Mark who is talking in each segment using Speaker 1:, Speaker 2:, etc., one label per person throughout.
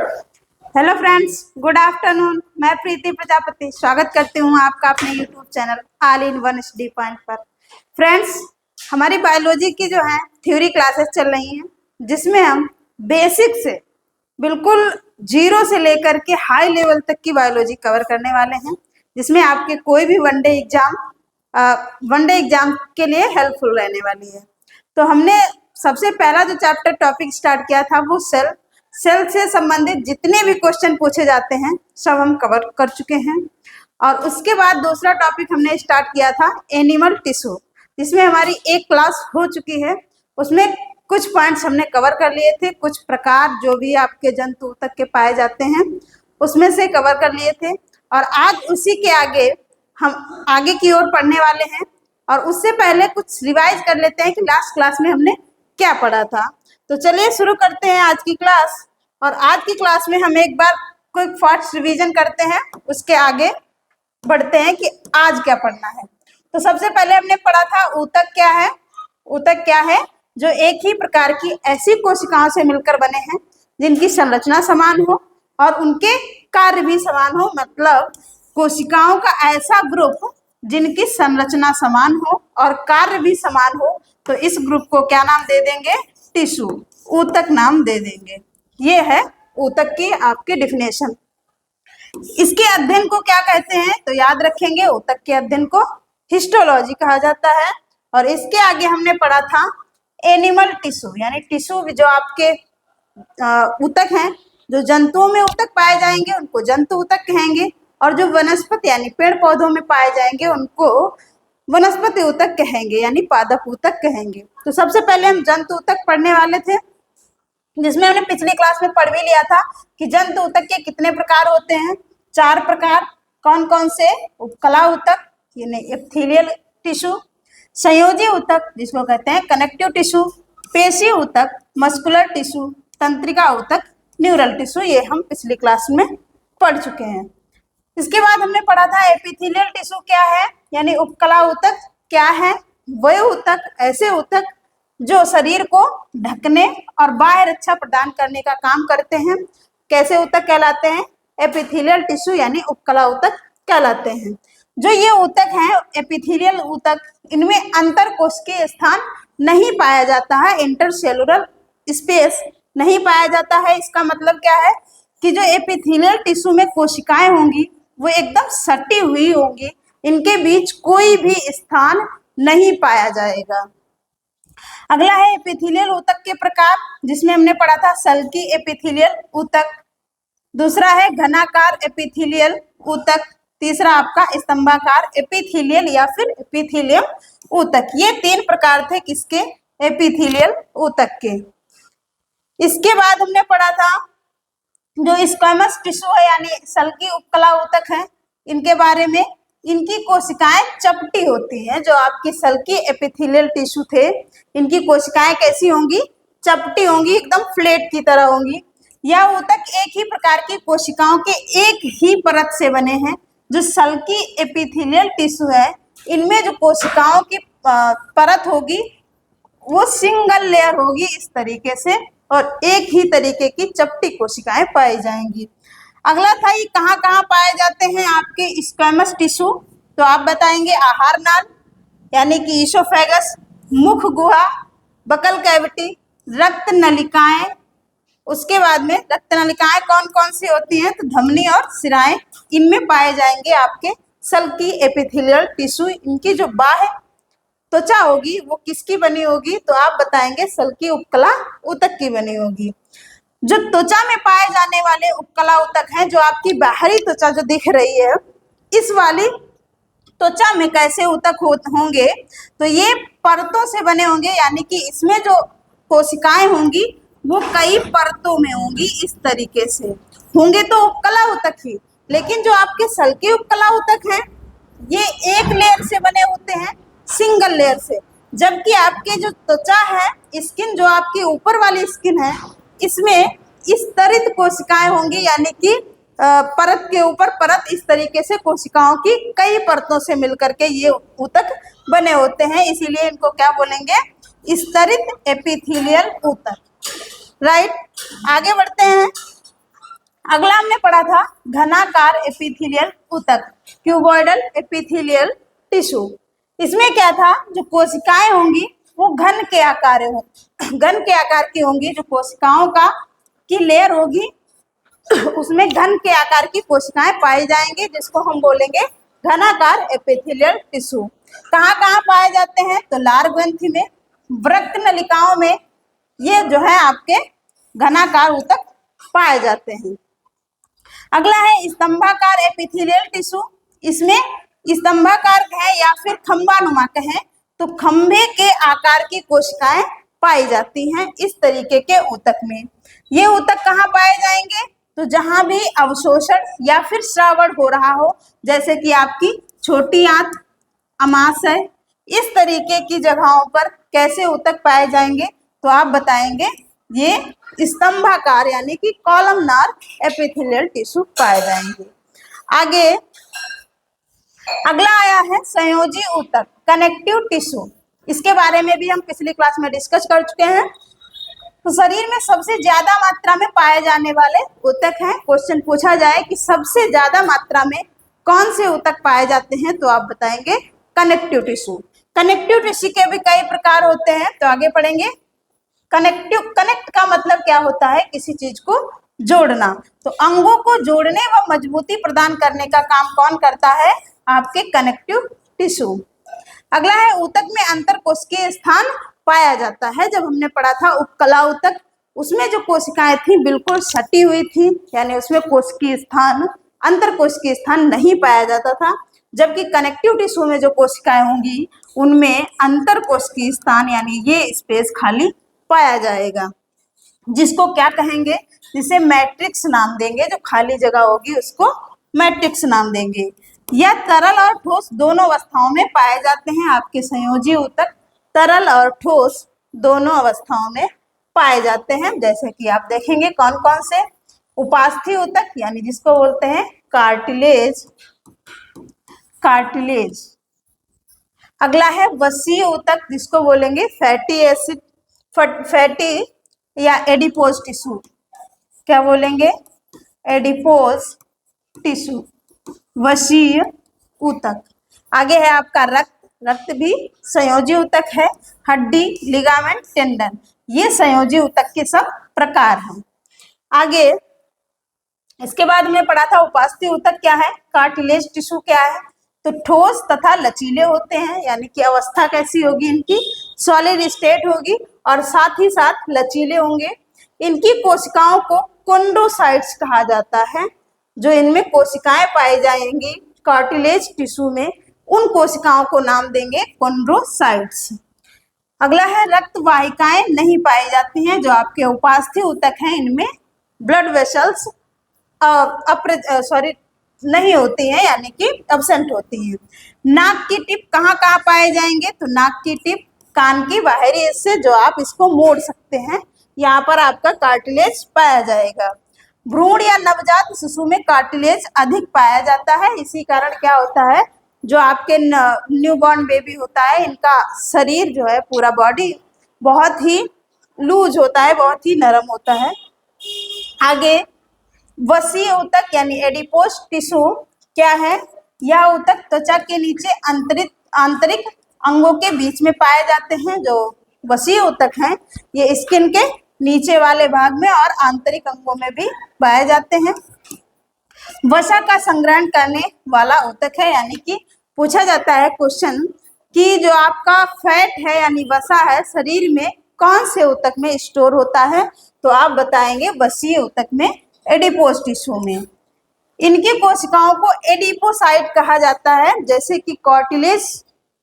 Speaker 1: Hello friends, good afternoon. मैं प्रीति प्रजापति स्वागत करती हूँ आपका अपने YouTube channel all in one study point पर। फ्रेंड्स, हमारी बायोलॉजी की जो है थ्योरी क्लासेस चल रही हैं, जिसमें हम बेसिक से बिल्कुल जीरो से लेकर के हाई लेवल तक की बायोलॉजी कवर करने वाले हैं, जिसमें आपके कोई भी वनडे एग्जाम के लिए हेल्पफुल रहने वाली है। तो हमने सबसे पहला जो चैप्टर टॉपिक स्टार्ट किया था वो सेल से संबंधित जितने भी क्वेश्चन पूछे जाते हैं सब हम कवर कर चुके हैं। और उसके बाद दूसरा टॉपिक हमने स्टार्ट किया था एनिमल टिश्यू, जिसमें हमारी एक क्लास हो चुकी है। उसमें कुछ पॉइंट्स हमने कवर कर लिए थे, कुछ प्रकार जो भी आपके जंतु तक के पाए जाते हैं उसमें से कवर कर लिए थे। और आज उसी के आगे हम आगे की ओर पढ़ने वाले हैं। और उससे पहले कुछ रिवाइज कर लेते हैं कि लास्ट क्लास में हमने क्या पढ़ा था। तो चलिए शुरू करते हैं आज की क्लास। और आज की क्लास में हम एक बार क्विक फास्ट रिवीजन करते हैं, उसके आगे बढ़ते हैं कि आज क्या पढ़ना है। तो सबसे पहले हमने पढ़ा था ऊतक क्या है। ऊतक क्या है? जो एक ही प्रकार की ऐसी कोशिकाओं से मिलकर बने हैं जिनकी संरचना समान हो और उनके कार्य भी समान हो। मतलब कोशिकाओं का ऐसा ग्रुप जिनकी संरचना समान हो और कार्य भी समान हो, तो इस ग्रुप को क्या नाम दे देंगे? टिश्यू, ऊतक नाम दे देंगे। ये है ऊतक की आपकी डिफिनेशन। इसके अध्ययन को क्या कहते हैं? तो याद रखेंगे, ऊतक के अध्ययन को हिस्टोलॉजी कहा जाता है। और इसके आगे हमने पढ़ा था एनिमल टिश्यू, यानी टिश्यू जो आपके ऊतक हैं, जो जंतुओं में ऊतक पाए जाएंगे उनको जंतु ऊतक कहेंगे, और जो वनस्पति यानी पेड़ पौधों में पाए जाएंगे उनको वनस्पति ऊतक कहेंगे, यानी पादप ऊतक कहेंगे। तो सबसे पहले हम जंतु ऊतक पढ़ने वाले थे, जिसमें हमने पिछली क्लास में पढ़ भी लिया था कि जंतु ऊतक के कितने प्रकार होते हैं। 4 प्रकार। कौन कौन से? उपकला ऊतक यानी एपिथेलियल टिश्यू, संयोजी ऊतक जिसको कहते हैं कनेक्टिव टिश्यू, पेशी ऊतक मस्कुलर टिश्यू, तंत्रिका ऊतक न्यूरल टिश्यू। ये हम पिछली क्लास में पढ़ चुके हैं। इसके बाद हमने पढ़ा था एपिथेलियल टिश्यू क्या है, यानी उपकला ऊतक क्या है। वह ऊतक ऐसे ऊतक जो शरीर को ढकने और बाह्य रक्षा प्रदान करने का काम करते हैं, कैसे ऊतक कहलाते हैं? एपिथेलियल टिश्यू यानी उपकला ऊतक कहलाते हैं। जो ये ऊतक हैं एपिथेलियल ऊतक, इनमें अंतर कोशिकीय स्थान नहीं पाया जाता है, इंटरसेलुलर स्पेस नहीं पाया जाता है। इसका मतलब क्या है कि जो एपिथेलियल टिश्यू में कोशिकाएं होंगी वो एकदम सटी हुई होंगी, इनके बीच कोई भी स्थान नहीं पाया जाएगा। अगला है एपिथेलियल ऊतक के प्रकार, जिसमें हमने पढ़ा था सल्की एपिथेलियल ऊतक। दूसरा है घनाकार एपिथेलियल ऊतक। तीसरा आपका स्तंभाकार एपिथेलियल या फिर एपिथेलियम ऊतक। ये 3 प्रकार थे किसके? एपिथेलियल ऊतक के। इसके बाद हमने पढ़ा था जो स्क्वैमस टिश्यू है यानी सल्की उपकला ऊतक है, इनके बारे में। इनकी कोशिकाएं चपटी होती हैं। जो आपकी सल्की एपिथेलियल टिश्यू थे, इनकी कोशिकाएं कैसी होंगी? चपटी होंगी, एकदम फ्लैट की तरह होंगी। यह ऊतक एक ही प्रकार की कोशिकाओं के एक ही परत से बने हैं। जो सल्की एपिथेलियल टिश्यू है, इनमें जो कोशिकाओं की परत होगी वो सिंगल लेयर होगी इस तरीके से, और एक ही तरीके की चपटी कोशिकाएं पाई जाएंगी। अगला था ये कहाँ कहाँ पाए जाते हैं आपके स्क्वैमस टिश्यू। तो आप बताएंगे आहार नाल यानी कि ईसोफेगस, मुख गुहा, बकल कैविटी, रक्त नलिकाएं। उसके बाद में रक्त नलिकाएं कौन कौन सी होती हैं? तो धमनी और सिराएं, इनमें पाए जाएंगे आपके सल्की एपिथेलियल टिश्यू। इनकी जो बाह्य त्वचा होगी वो किसकी बनी होगी? तो आप बताएंगे सल्की उपकला ऊतक की बनी होगी। जो त्वचा में पाए जाने वाले उपकला ऊतक हैं, जो आपकी बाहरी त्वचा जो दिख रही है, इस वाली त्वचा में कैसे ऊतक होंगे? तो ये परतों से बने होंगे, यानी कि इसमें जो कोशिकाएं होंगी वो कई परतों में होंगी, इस तरीके से होंगे तो उपकला ऊतक ही। लेकिन जो आपके सल्की उपकला ऊतक हैं ये एक लेयर से बने होते हैं, सिंगल लेयर से। जबकि आपके जो त्वचा है, स्किन जो आपकी ऊपर वाली स्किन है, इसमें स्तरित कोशिकाएं होंगी, यानी कि परत के ऊपर परत, इस तरीके से कोशिकाओं की कई परतों से मिलकर के ये ऊतक बने होते हैं। इसीलिए इनको क्या बोलेंगे? स्तरित एपिथेलियल ऊतक। राइट, आगे बढ़ते हैं। अगला हमने पढ़ा था घनाकार एपिथेलियल ऊतक, क्यूबॉइडल एपिथेलियल टिश्यू। इसमें क्या था, जो कोशिकाएं होंगी वो घन के आकार की होंगी। जो कोशिकाओं की लेयर होगी उसमें घन के आकार की कोशिकाएं पाई जाएंगी, जिसको हम बोलेंगे घनाकार एपिथेलियल टिश्यू। कहाँ कहाँ पाए जाते हैं, तो लार ग्रंथि में, वृक्क नलिकाओं में, ये जो है आपके घनाकार ऊतक पाए जाते हैं। अगला है स्तंभाकार एपिथेलियल टिश्यू। इसमें स्तंभाकार कहें या फिर खंबानुमा कहें तो खंभे के आकार की कोशिकाएं पाई जाती हैं इस तरीके के ऊतक में। ये ऊतक कहाँ पाए जाएंगे, तो जहां भी अवशोषण या फिर श्रावण हो रहा हो, जैसे कि आपकी छोटी आंत, अमाशय, इस तरीके की जगहों पर कैसे ऊतक पाए जाएंगे, तो आप बताएंगे ये स्तंभाकार यानी कि कॉलमनार एपिथेलियल टिश्यू पाए जाएंगे। आगे अगला आया है संयोजी ऊतक, कनेक्टिव टिश्यू। इसके बारे में भी हम पिछली क्लास में डिस्कस कर चुके हैं। तो शरीर में सबसे ज्यादा मात्रा में पाए जाने वाले ऊतक हैं। क्वेश्चन पूछा जाए कि सबसे ज्यादा मात्रा में कौन से ऊतक पाए जाते हैं, तो आप बताएंगे कनेक्टिव टिश्यू। कनेक्टिव टिश्यू के भी कई प्रकार होते हैं, तो आगे पढ़ेंगे। कनेक्ट का मतलब क्या होता है, किसी चीज को जोड़ना। तो अंगों को जोड़ने व मजबूती प्रदान करने का काम कौन करता है, आपके कनेक्टिव टिश्यू। अगला है ऊतक में अंतरकोशिकीय स्थान पाया जाता है। जब हमने पढ़ा था उपकला ऊतक, उसमें जो कोशिकाएं थी बिल्कुल सटी हुई थी, यानी उसमें कोशिकीय स्थान, अंतरकोशिकीय स्थान नहीं पाया जाता था। जबकि कनेक्टिव टिश्यू में जो कोशिकाएं होंगी उनमें अंतरकोशिकीय स्थान यानी ये स्पेस खाली पाया जाएगा, जिसको क्या कहेंगे, जिसे मैट्रिक्स नाम देंगे। जो खाली जगह होगी उसको मैट्रिक्स नाम देंगे। यह तरल और ठोस दोनों अवस्थाओं में पाए जाते हैं। आपके संयोजी ऊतक तरल और ठोस दोनों अवस्थाओं में पाए जाते हैं। जैसे कि आप देखेंगे कौन कौन से, उपास्थि ऊतक यानी जिसको बोलते हैं कार्टिलेज। अगला है वसीय ऊतक, जिसको बोलेंगे फैटी या एडिपोज टिश्यू। क्या बोलेंगे, एडिपोज टिश्यू, वसीय ऊतक। आगे है आपका रक्त भी संयोजी ऊतक है। हड्डी, लिगामेंट, टेंडन, ये संयोजी ऊतक के सब प्रकार हैं। आगे इसके बाद हमने पढ़ा था उपास्थि ऊतक क्या है, कार्टिलेज टिश्यू क्या है, तो ठोस तथा लचीले होते हैं, यानी कि अवस्था कैसी होगी इनकी, सॉलिड स्टेट होगी और साथ ही साथ लचीले होंगे। इनकी कोशिकाओं को कोंड्रोसाइट्स कहा जाता है। जो इनमें कोशिकाएं पाई जाएंगी कार्टिलेज टिश्यू में, उन कोशिकाओं को नाम देंगे कोंड्रोसाइट्स। अगला है रक्त वाहिकाएं नहीं पाई जाती हैं। जो आपके उपास्थि ऊतक हैं इनमें ब्लड वेसल्स नहीं होती है, यानी कि एब्सेंट होती है। नाक की टिप कहाँ कहाँ पाए जाएंगे, तो नाक की टिप कान की बाहरी हिस्से, जो आप इसको मोड़ सकते हैं, यहाँ पर आपका कार्टिलेज पाया जाएगा। भ्रूण या नवजात शिशु में कार्टिलेज अधिक पाया जाता है। इसी कारण क्या होता है, जो आपके न्यूबॉर्न बेबी होता है, इनका शरीर जो है पूरा बॉडी बहुत ही लूज होता है, बहुत ही नरम होता है। आगे वसीय ऊतक यानी एडिपोज टिश्यू क्या है, यह ऊतक त्वचा के नीचे आंतरिक अंगों के बीच में पाए जाते हैं। जो वसीय ऊतक हैं ये स्किन के नीचे वाले भाग में और आंतरिक अंगों में भी पाए जाते हैं। वसा का संग्रहण करने वाला ऊतक है, यानी कि पूछा जाता है क्वेश्चन कि जो आपका फैट है यानी वसा है शरीर में कौन से ऊतक में स्टोर होता है, तो आप बताएंगे वसीय ऊतक में, एडिपोज टिश्यू में। इनकी कोशिकाओं को एडिपोसाइट कहा जाता है। जैसे कि कार्टिलेज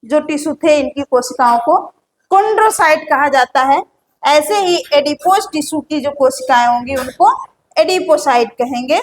Speaker 1: जो टिश्यू थे इनकी कोशिकाओं को कोंड्रोसाइट कहा जाता है, ऐसे ही एडिपोज टिश्यू की जो कोशिकाएं होंगी उनको एडिपोसाइट कहेंगे।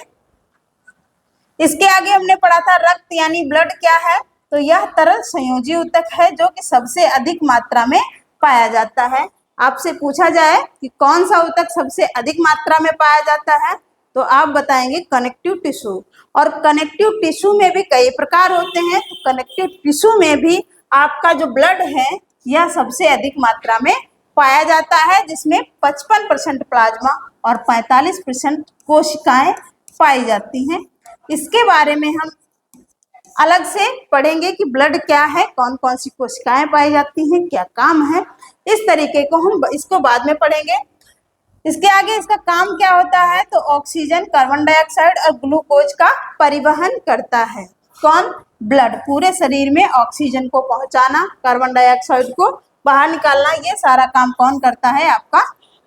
Speaker 1: इसके आगे हमने पढ़ा था रक्त यानी ब्लड क्या है, तो यह तरल संयोजी ऊतक है जो कि सबसे अधिक मात्रा में पाया जाता है। आपसे पूछा जाए कि कौन सा ऊतक सबसे अधिक मात्रा में पाया जाता है, तो आप बताएंगे कनेक्टिव टिश्यू। और कनेक्टिव टिश्यू में भी कई प्रकार होते हैं। तो कनेक्टिव टिश्यू में भी आपका जो ब्लड है यह सबसे अधिक मात्रा में पाया जाता है, जिसमें 55% प्लाज्मा और 45% कोशिकाएं पाई जाती हैं। इसके बारे में हम अलग से पढ़ेंगे कि ब्लड क्या है, कौन कौन सी कोशिकाएं पाई जाती हैं, क्या काम है, इस तरीके को हम इसको बाद में पढ़ेंगे। इसके आगे इसका काम क्या होता है, तो ऑक्सीजन, कार्बन डाइऑक्साइड और ग्लूकोज का परिवहन करता है। कौन? ब्लड। पूरे शरीर में ऑक्सीजन को पहुंचाना, कार्बन डाइऑक्साइड को बाहर निकालना, ये सारा काम कौन करता है? आपका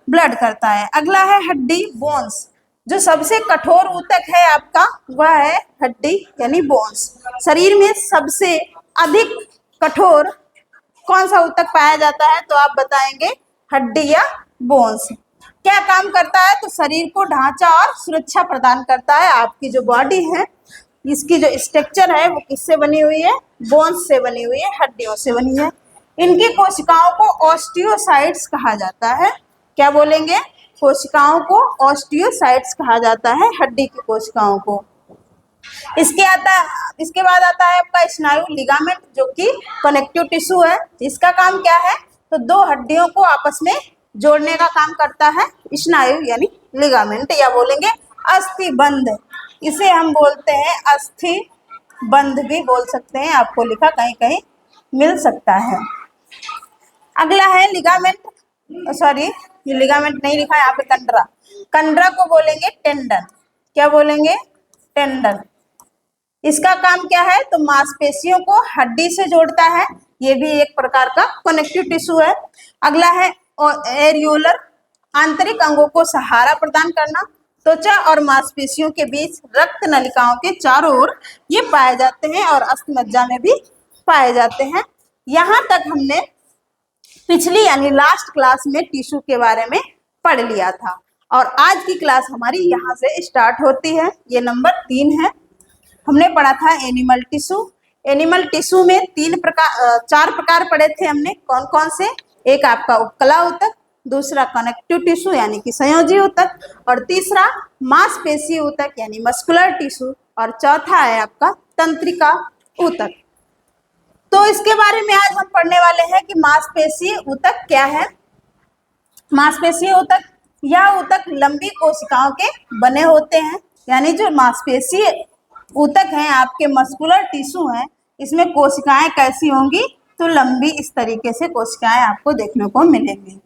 Speaker 1: ब्लड करता है। अगला है हड्डी, बोन्स। जो सबसे कठोर ऊतक है आपका वह है हड्डी यानी बोन्स। शरीर में सबसे अधिक कठोर कौन सा ऊतक पाया जाता है? तो आप बताएंगे हड्डी या बोन्स। क्या काम करता है? तो शरीर को ढांचा और सुरक्षा प्रदान करता है। आपकी जो बॉडी है, इसकी जो स्ट्रक्चर है वो किससे बनी हुई है? बोन्स से बनी हुई है, हड्डियों से बनी है। इनकी कोशिकाओं को ऑस्टियोसाइट्स कहा जाता है। क्या बोलेंगे? कोशिकाओं को ऑस्टियोसाइट्स कहा जाता है, हड्डी की कोशिकाओं को। इसके बाद आता है आपका स्नायु, लिगामेंट, जो कि कनेक्टिव टिश्यू है। इसका काम क्या है? तो दो हड्डियों को आपस में जोड़ने का काम करता है स्नायु यानी लिगामेंट, या बोलेंगे अस्थि बंध। इसे हम बोलते हैं अस्थि बंध भी बोल सकते हैं, आपको लिखा कहीं कहीं मिल सकता है। अगला है लिगामेंट, सॉरी ये लिगामेंट नहीं लिखा है यहाँ पे, कंडरा। कंडरा को बोलेंगे टेंडन। क्या बोलेंगे? टेंडन। इसका काम क्या है? तो मांसपेशियों को हड्डी से जोड़ता है। ये भी एक प्रकार का कनेक्टिव टिश्यू है। अगला है एरियोलर, आंतरिक अंगों को सहारा प्रदान करना। त्वचा और मांसपेशियों के बीच रक्त नलिकाओं के चारों ओर ये पाए जाते हैं और अस्थिमज्जा में भी पाए जाते हैं। यहाँ तक हमने पिछली यानी लास्ट क्लास में टिश्यू के बारे में पढ़ लिया था और आज की क्लास हमारी यहाँ से स्टार्ट होती है। ये नंबर 3 है। हमने पढ़ा था एनिमल टिश्यू। एनिमल टिश्यू में 4 प्रकार पढ़े थे हमने। कौन कौन से? एक आपका उपकला ऊतक, दूसरा कनेक्टिव टिश्यू यानी कि संयोजी ऊतक, और तीसरा मांसपेशी ऊतक यानी मस्कुलर टिश्यू, और चौथा है आपका तंत्रिका ऊतक। तो इसके बारे में आज हम पढ़ने वाले हैं कि मांसपेशी ऊतक क्या है। मांसपेशी ऊतक, यह ऊतक लंबी कोशिकाओं के बने होते हैं, यानी जो मांसपेशी ऊतक हैं आपके मस्कुलर टिश्यू हैं, इसमें कोशिकाएं कैसी होंगी? तो लंबी इस तरीके से कोशिकाएं आपको देखने को मिलेंगी।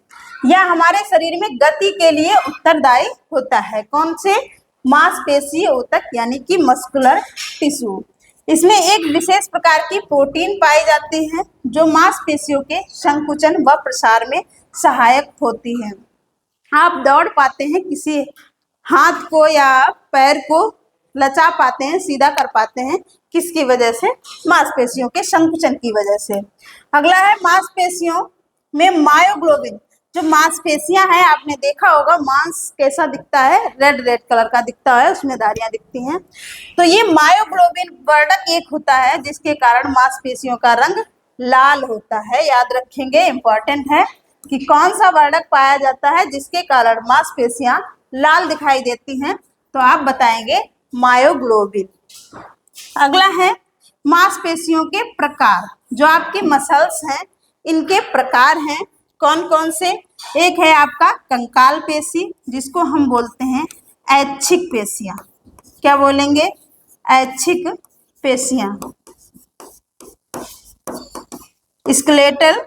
Speaker 1: यह हमारे शरीर में गति के लिए उत्तरदायी होता है। कौन से? मांसपेशी ऊतक यानी कि मस्कुलर टिश्यू। इसमें एक विशेष प्रकार की प्रोटीन पाई जाती है जो मांसपेशियों के संकुचन व प्रसार में सहायक होती है। आप दौड़ पाते हैं, किसी हाथ को या पैर को लचा पाते हैं, सीधा कर पाते हैं, किसकी वजह से? मांसपेशियों के संकुचन की वजह से। अगला है मांसपेशियों में मायोग्लोबिन। जो मांसपेशियां हैं, आपने देखा होगा मांस कैसा दिखता है? रेड रेड कलर का दिखता है, उसमें धारियां दिखती हैं। तो ये मायोग्लोबिन वर्णक एक होता है जिसके कारण मांसपेशियों का रंग लाल होता है। याद रखेंगे, इंपॉर्टेंट है कि कौन सा वर्णक पाया जाता है जिसके कारण मांसपेशियां लाल दिखाई देती हैं। तो आप बताएंगे मायोग्लोबिन। अगला है मांसपेशियों के प्रकार। जो आपके मसल्स हैं इनके प्रकार हैं। कौन कौन से? एक है आपका कंकाल पेशी, जिसको हम बोलते हैं ऐच्छिक पेशियां। क्या बोलेंगे? ऐच्छिक पेशियां। स्केलेटल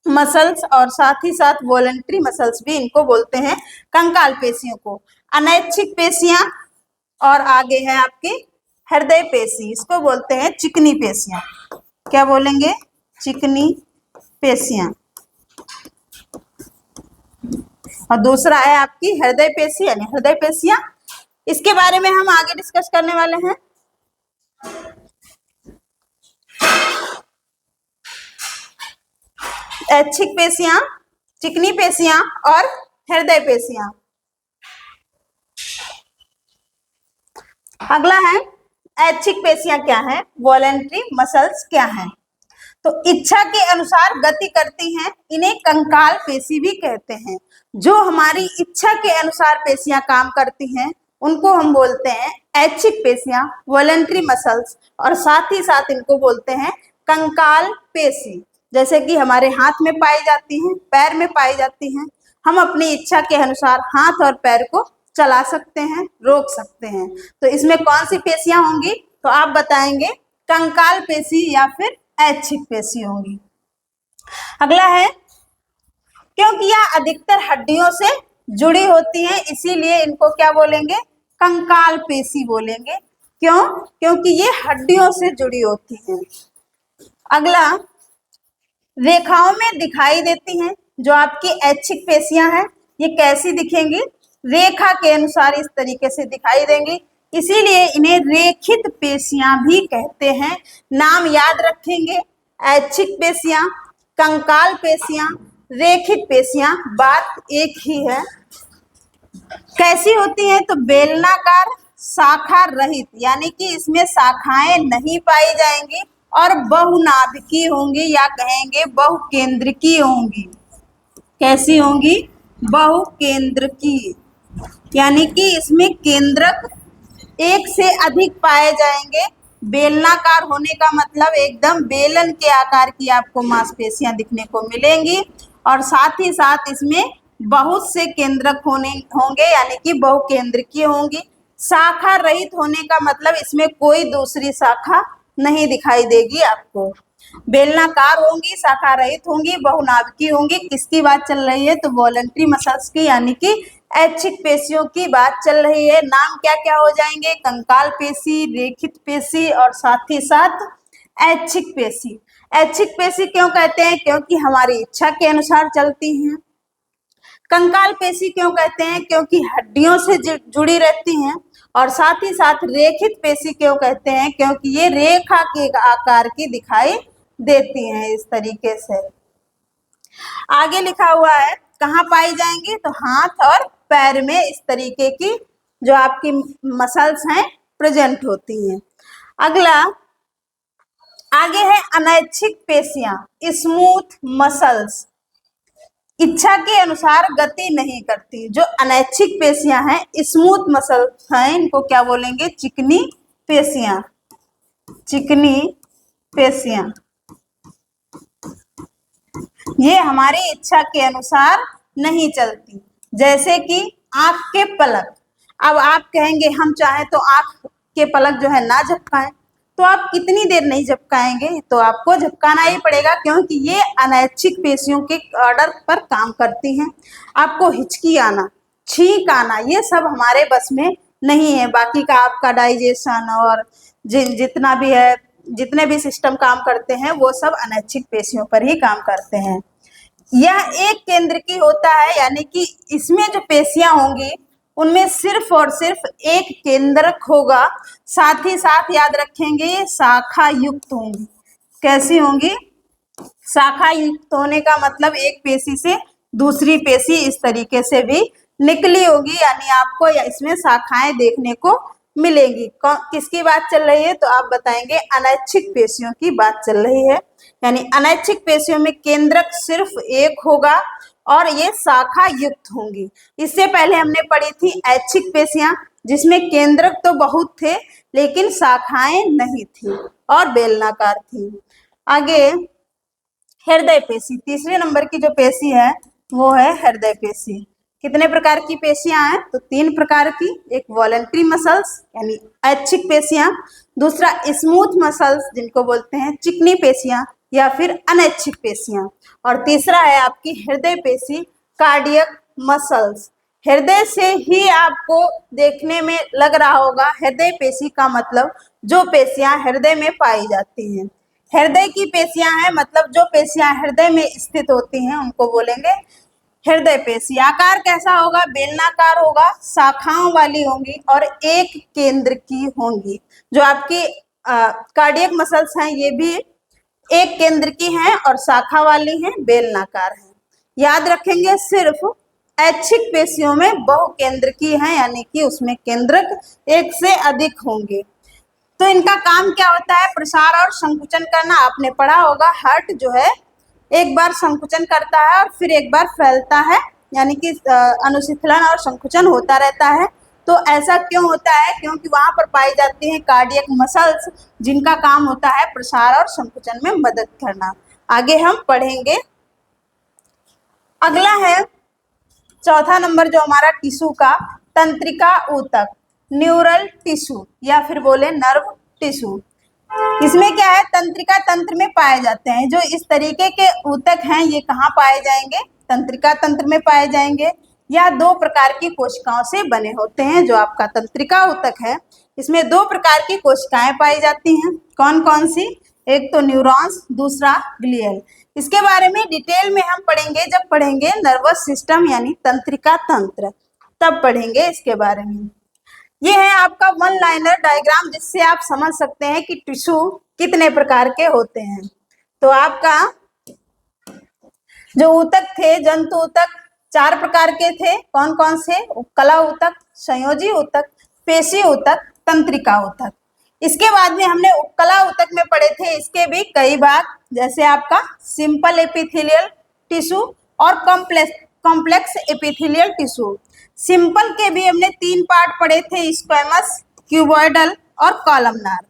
Speaker 1: मसल्स और साथ ही साथ वॉलेंट्री मसल्स भी इनको बोलते हैं कंकाल पेशियों को। अनैच्छिक पेशियां, और आगे है आपके हृदय पेशी, इसको बोलते हैं चिकनी पेशियां। क्या बोलेंगे? चिकनी पेशियां। और दूसरा है आपकी हृदय पेशी यानी हृदय पेशियां। इसके बारे में हम आगे डिस्कस करने वाले हैं। ऐच्छिक पेशियां, चिकनी पेशियां और हृदय पेशियां। अगला है ऐच्छिक पेशियां क्या है, वॉलेंट्री मसल्स क्या हैं। तो इच्छा के अनुसार गति करती हैं, इन्हें कंकाल पेशी भी कहते हैं। जो हमारी इच्छा के अनुसार पेशियां काम करती हैं उनको हम बोलते हैं ऐच्छिक पेशियां, वॉलेंट्री मसल्स, और साथ ही साथ इनको बोलते हैं कंकाल पेशी। जैसे कि हमारे हाथ में पाई जाती हैं, पैर में पाई जाती हैं। हम अपनी इच्छा के अनुसार हाथ और पैर को चला सकते हैं, रोक सकते हैं। तो इसमें कौन सी पेशियां होंगी? तो आप बताएंगे कंकाल पेशी या फिर ऐच्छिक पेशी होंगी। अगला है, क्योंकि यह अधिकतर हड्डियों से जुड़ी होती हैं इसीलिए इनको क्या बोलेंगे? कंकाल पेशी बोलेंगे। क्यों? क्योंकि ये हड्डियों से जुड़ी होती हैं। अगला, रेखाओं में दिखाई देती हैं। जो आपकी ऐच्छिक पेशियां हैं ये कैसी दिखेंगी? रेखा के अनुसार इस तरीके से दिखाई देंगी, इसीलिए इन्हें रेखित पेशियां भी कहते हैं। नाम याद रखेंगे, ऐच्छिक पेशियां, कंकाल पेशियां, रेखित पेशियां, बात एक ही है। कैसी होती हैं? तो बेलनाकार, शाखा रहित, यानी कि इसमें शाखाएं नहीं पाई जाएंगी और बहुनाभिकीय होंगी या कहेंगे बहुकेंद्रकीय होंगी। कैसी होंगी? बहुकेंद्रकीय, यानी कि इसमें केंद्रक एक से अधिक पाए जाएंगे। बेलनाकार होने का मतलब एकदम बेलन के आकार की आपको मांसपेशियां दिखने को मिलेंगी और साथ ही साथ इसमें बहुत से केंद्रक होंगे यानी कि बहुकेंद्रकीय होंगी। शाखा रहित होने का मतलब इसमें कोई दूसरी शाखा नहीं दिखाई देगी आपको। बेलनाकार होंगी, शाखा रहित होंगी, बहुनाभिकीय होंगी। किसकी बात चल रही है? तो वॉलंटरी मसल्स की, यानी कि ऐच्छिक पेशियों की बात चल रही है। नाम क्या क्या हो जाएंगे? कंकाल पेशी, रेखित पेशी और साथ ही साथ ऐच्छिक पेशी। ऐच्छिक पेशी क्यों कहते हैं? क्योंकि हमारी इच्छा के अनुसार चलती हैं। कंकाल पेशी क्यों कहते हैं? क्योंकि हड्डियों से जुड़ी रहती हैं। और साथ ही साथ रेखित पेशी क्यों कहते हैं? क्योंकि ये रेखा के आकार की दिखाई देती हैं इस तरीके से। आगे लिखा हुआ है, कहाँ पाई जाएंगी? तो हाथ और पैर में इस तरीके की जो आपकी मसल्स हैं प्रेजेंट होती हैं। अगला, आगे है अनैच्छिक पेशियां, स्मूथ मसल्स, इच्छा के अनुसार गति नहीं करती। जो अनैच्छिक पेशियां हैं, स्मूथ मसल्स हैं, इनको क्या बोलेंगे? चिकनी पेशियां। चिकनी पेशियां ये हमारी इच्छा के अनुसार नहीं चलती। जैसे कि आंख के पलक। अब आप कहेंगे हम चाहें तो आंख के पलक जो है ना झपकाएं, तो आप कितनी देर नहीं झपकाएंगे? तो आपको झपकाना ही पड़ेगा, क्योंकि ये अनैच्छिक पेशियों के ऑर्डर पर काम करती हैं। आपको हिचकी आना, छींक आना, ये सब हमारे बस में नहीं है। बाकी का आपका डाइजेशन और जितना भी है, जितने भी सिस्टम काम करते हैं वो सब अनैच्छिक पेशियों पर ही काम करते हैं। यह एक केंद्र की होता है, यानी कि इसमें जो पेशियां होंगी उनमें सिर्फ और सिर्फ एक केंद्रक होगा। साथ ही साथ याद रखेंगे ये शाखा युक्त होंगी। कैसी होंगी? शाखा युक्त होने का मतलब एक पेशी से दूसरी पेशी इस तरीके से भी निकली होगी, यानी आपको इसमें शाखाएं देखने को मिलेंगी। किसकी बात चल रही है? तो आप बताएंगे अनैच्छिक पेशियों की बात चल रही है। यानी अनैच्छिक पेशियों में केंद्रक सिर्फ एक होगा और ये शाखा युक्त होंगी। इससे पहले हमने पढ़ी थी ऐच्छिक पेशियां, जिसमें केंद्रक तो बहुत थे लेकिन शाखाएं नहीं थी और बेलनाकार थी। आगे हृदय पेशी, तीसरे नंबर की जो पेशी है वो है हृदय पेशी। कितने प्रकार की पेशियां हैं? तो 3 प्रकार की। एक वॉलंटरी मसल्स यानी ऐच्छिक पेशियां, दूसरा स्मूथ मसल्स जिनको बोलते हैं चिकनी पेशियां या फिर अनैच्छिक पेशियां, और तीसरा है आपकी हृदय पेशी, कार्डियक मसल्स। हृदय से ही आपको देखने में लग रहा होगा, हृदय पेशी का मतलब जो पेशियां हृदय में पाई जाती हैं। हृदय की पेशियां हैं, मतलब जो पेशियां हृदय में स्थित होती हैं उनको बोलेंगे हृदय पेशी। आकार कैसा होगा? बेलनाकार होगा, शाखाओं वाली होंगी और एक केंद्र की होंगी। जो आपकी कार्डियक मसल्स हैं ये भी एक केंद्र की हैं और शाखा वाली हैं, बेलनाकार हैं। याद रखेंगे सिर्फ ऐच्छिक पेशियों में बहुकेंद्र की हैं, यानी कि उसमें केंद्रक एक से अधिक होंगे। तो इनका काम क्या होता है? प्रसार और संकुचन करना। आपने पढ़ा होगा हार्ट जो है एक बार संकुचन करता है और फिर एक बार फैलता है, यानी कि अनुशीतलन और संकुचन होता रहता है। तो ऐसा क्यों होता है? क्योंकि वहां पर पाई जाती हैं कार्डियक मसल्स जिनका काम होता है प्रसार और संकुचन में मदद करना। आगे हम पढ़ेंगे। अगला है चौथा नंबर जो हमारा टिश्यू का, तंत्रिका ऊतक, न्यूरल टिश्यू या फिर बोले नर्व टिश्यू। इसमें क्या है, तंत्रिका तंत्र में पाए जाते हैं। जो इस तरीके के ऊतक हैं ये कहाँ पाए जाएंगे, तंत्रिका तंत्र में पाए जाएंगे। यह दो प्रकार की कोशिकाओं से बने होते हैं। जो आपका तंत्रिका ऊतक है इसमें दो प्रकार की कोशिकाएं पाई जाती हैं। कौन कौन सी, एक तो न्यूरॉन्स, दूसरा ग्लियल। इसके बारे में डिटेल में हम पढ़ेंगे जब पढ़ेंगे नर्वस सिस्टम यानी तंत्रिका तंत्र, तब पढ़ेंगे इसके बारे में। ये है आपका वन लाइनर डायग्राम जिससे आप समझ सकते हैं कि टिश्यू कितने प्रकार के होते हैं। तो आपका जो ऊतक थे, जंतु ऊतक 4 प्रकार के थे। कौन कौन से, उपकला ऊतक, संयोजी ऊतक, पेशी ऊतक, तंत्रिका ऊतक। इसके बाद में हमने उपकला ऊतक में पढ़े थे, इसके भी कई भाग, जैसे आपका सिंपल एपिथेलियल टिश्यू और कॉम्प्लेक्स एपिथेलियल टिश्यू। सिंपल के भी हमने 3 पार्ट पढ़े थे, स्क्वैमस, क्यूबॉइडल और कॉलमनार।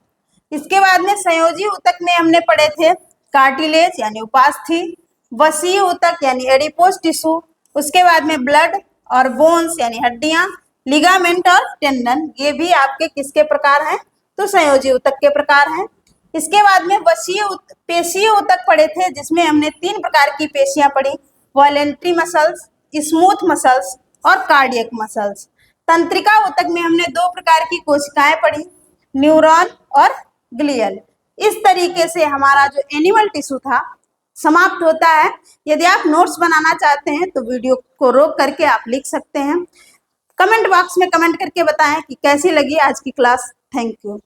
Speaker 1: इसके बाद में संयोजी ऊतक में हमने पढ़े थे कार्टिलेज यानी उपास्थि, वसीय ऊतक यानी एडिपोज टिश्यू, उसके बाद में ब्लड और बोन्स यानी हड्डियां, लिगामेंट और टेंडन, ये भी आपके किसके प्रकार हैं, तो संयोजी ऊतक के प्रकार हैं। इसके बाद में पेशीय ऊतक पढ़े थे जिसमें हमने 3 प्रकार की पेशियां पढ़ी, वॉलेंट्री मसल्स, स्मूथ मसल्स और कार्डियक मसल्स। तंत्रिका ऊतक में हमने 2 प्रकार की कोशिकाएं पढ़ी, न्यूरॉन और ग्लियल। इस तरीके से हमारा जो एनिमल टिश्यू था समाप्त होता है। यदि आप नोट्स बनाना चाहते हैं तो वीडियो को रोक करके आप लिख सकते हैं। कमेंट बॉक्स में कमेंट करके बताएं कि कैसी लगी आज की क्लास। Thank you.